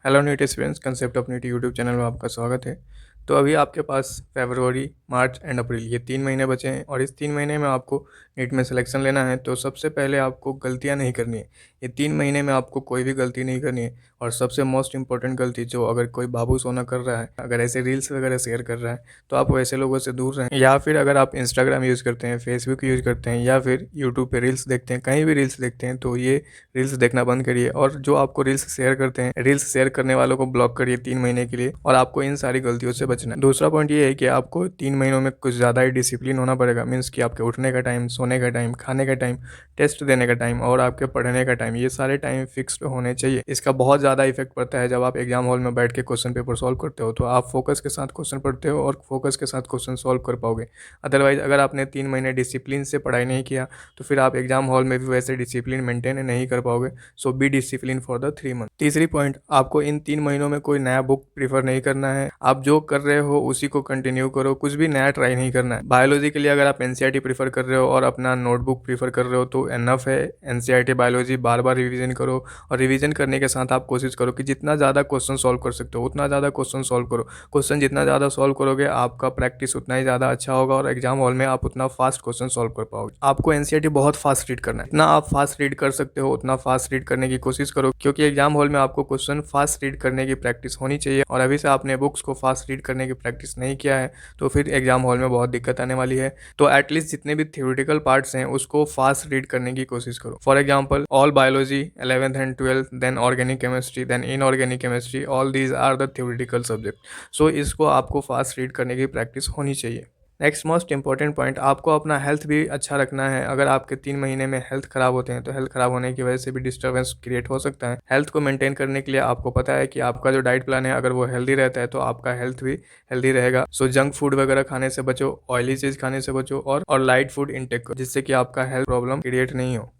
Hello NEET students, concept of NEET YouTube channel में आपका स्वागत है। तो अभी आपके पास फरवरी, मार्च एंड अप्रैल ये 3 महीने बचे हैं और इस 3 महीने में आपको नीट में सिलेक्शन लेना है। तो सबसे पहले आपको गलतियां नहीं करनी है। ये 3 महीने में आपको कोई भी गलती नहीं करनी है। और सबसे मोस्ट इंपॉर्टेंट गलती, जो अगर कोई बाबू सोना कर रहा है, अगर ऐसे रील्स वगैरह शेयर कर रहा है, तो आप वैसे लोगों से दूर रहें। या फिर अगर आप इंस्टाग्राम यूज़ करते हैं, फेसबुक यूज़ करते हैं, या फिर यूट्यूब पे रील्स देखते हैं, कहीं भी रील्स देखते हैं, तो ये रील्स देखना बंद करिए। और जो आपको रील्स शेयर करते हैं, रील्स शेयर करने वालों को ब्लॉक करिए 3 महीने के लिए। और आपको इन सारी गलतियों से बचना है। दूसरा पॉइंट ये है कि आपको 3 महीनों में कुछ ज़्यादा ही डिसिप्लिन होना पड़ेगा। मीन्स कि आपके उठने का टाइम, सोने का टाइम, खाने का टाइम, टेस्ट देने का टाइम और आपके पढ़ने का टाइम, ये सारे टाइम फिक्स्ड होने चाहिए। इसका बहुत ज़्यादा इफेक्ट पड़ता है जब आप एग्जाम हॉल में बैठ के क्वेश्चन पेपर सॉल्व करते हो। तो आप फोकस के साथ क्वेश्चन पढ़ते हो और फोकस के साथ क्वेश्चन सॉल्व कर पाओगे। अदरवाइज अगर आपने 3 महीने डिसिप्लिन से पढ़ाई नहीं किया तो फिर आप एग्जाम हॉल में भी वैसे डिसिप्लिन मेंटेन नहीं कर पाओगे। So be discipline for the 3 month. तीसरी पॉइंट, आपको इन 3 महीनों में कोई नया बुक प्रीफर नहीं करना है। आप जो कर रहे हो उसी को कंटिन्यू करो, कुछ भी नया ट्राई नहीं करना है। बायोलॉजी के लिए अगर आप एनसीईआरटी प्रीफर कर रहे हो और अपना नोटबुक प्रीफर कर रहे हो तो एनफ है। एनसीईआरटी बायोलॉजी बार बार रिवीजन करो और रिवीजन करने के साथ आप कोशिश करो कि जितना ज़्यादा क्वेश्चन सॉल्व कर सकते हो उतना ज़्यादा क्वेश्चन सॉल्व करो। क्वेश्चन जितना ज़्यादा सॉल्व करोगे आपका प्रैक्टिस उतना ही ज़्यादा अच्छा होगा और एग्जाम हॉल में आप उतना फास्ट क्वेश्चन सॉल्व कर पाओगे। आपको एनसीईआरटी बहुत फास्ट रीड करना है। जितना आप फास्ट रीड कर सकते हो उतना फास्ट रीड करने की कोशिश करो, क्योंकि एग्जाम हॉल में आपको क्वेश्चन फास्ट रीड करने की प्रैक्टिस होनी चाहिए। और अभी से आपने बुक्स को फास्ट रीड करने की प्रैक्टिस नहीं किया है तो फिर एग्जाम हॉल में बहुत दिक्कत आने वाली है। तो एटलीस्ट जितने भी थ्योरेटिकल पार्ट्स हैं उसको फास्ट रीड करने की कोशिश करो। For example, all biology 11th and 12th, then organic chemistry, then inorganic chemistry, all these are the theoretical subject. So इसको आपको फास्ट रीड करने की प्रैक्टिस होनी चाहिए। नेक्स्ट मोस्ट इंपॉर्टेंट पॉइंट, आपको अपना हेल्थ भी अच्छा रखना है। अगर आपके 3 महीने में हेल्थ खराब होते हैं तो हेल्थ खराब होने की वजह से भी डिस्टर्बेंस क्रिएट हो सकता है। हेल्थ को मेंटेन करने के लिए आपको पता है कि आपका जो डाइट प्लान है, अगर वो हेल्दी रहता है तो आपका हेल्थ भी हेल्दी रहेगा। सो जंक फूड वगैरह खाने से बचो, ऑयली चीज़ खाने से बचो और लाइट फूड इंटेक करो, जिससे कि आपका हेल्थ प्रॉब्लम क्रिएट नहीं हो।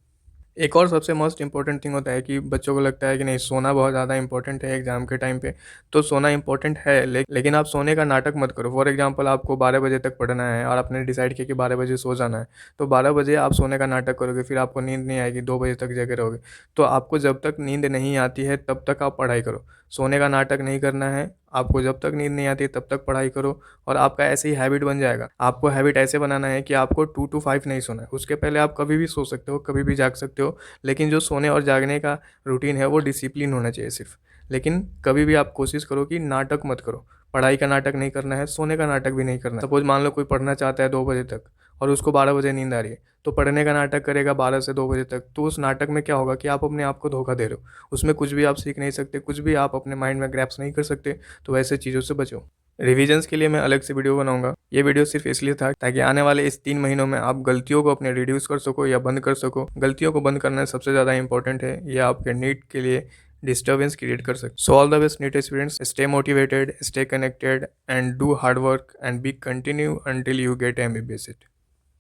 एक और सबसे मोस्ट इंपॉर्टेंट थिंग होता है कि बच्चों को लगता है कि नहीं, सोना बहुत ज़्यादा इंपॉर्टेंट है एग्जाम के टाइम पे। तो सोना इंपॉर्टेंट है, लेकिन आप सोने का नाटक मत करो। फॉर एग्जांपल, आपको 12 बजे तक पढ़ना है और आपने डिसाइड किया कि 12 बजे सो जाना है, तो 12 बजे आप सोने का नाटक करोगे, फिर आपको नींद नहीं आएगी, 2 बजे तक जगे रहोगे। तो आपको जब तक नींद नहीं आती है तब तक आप पढ़ाई करो। सोने का नाटक नहीं करना है। आपको जब तक नींद नहीं आती तब तक पढ़ाई करो और आपका ऐसे ही हैबिट बन जाएगा। आपको हैबिट ऐसे बनाना है कि आपको 2 to 5 नहीं सोना है। उसके पहले आप कभी भी सो सकते हो, कभी भी जाग सकते हो, लेकिन जो सोने और जागने का रूटीन है वो डिसिप्लिन होना चाहिए सिर्फ। लेकिन कभी भी आप कोशिश करो कि नाटक मत करो। पढ़ाई का नाटक नहीं करना है, सोने का नाटक भी नहीं करना है। सपोज मान लो कोई पढ़ना चाहता है 2 बजे तक और उसको 12 बजे नींद आ रही है, तो पढ़ने का नाटक करेगा 12 से 2 बजे तक। तो उस नाटक में क्या होगा कि आप अपने आप को धोखा दे रहे हो। उसमें कुछ भी आप सीख नहीं सकते, कुछ भी आप अपने माइंड में ग्रैप्स नहीं कर सकते। तो वैसे चीज़ों से बचो। रिविजन्स के लिए मैं अलग से वीडियो बनाऊंगा। ये वीडियो सिर्फ इसलिए था ताकि आने वाले इस 3 महीनों में आप गलतियों को अपने रिड्यूस कर सको या बंद कर सको। गलतियों को बंद करना सबसे ज़्यादा इंपॉर्टेंट है। ये आपके नीट के लिए डिस्टर्बेंस क्रिएट कर सकते। So all the best NEET students, stay motivated, stay connected and do hard work and be continue until you get MBBS it.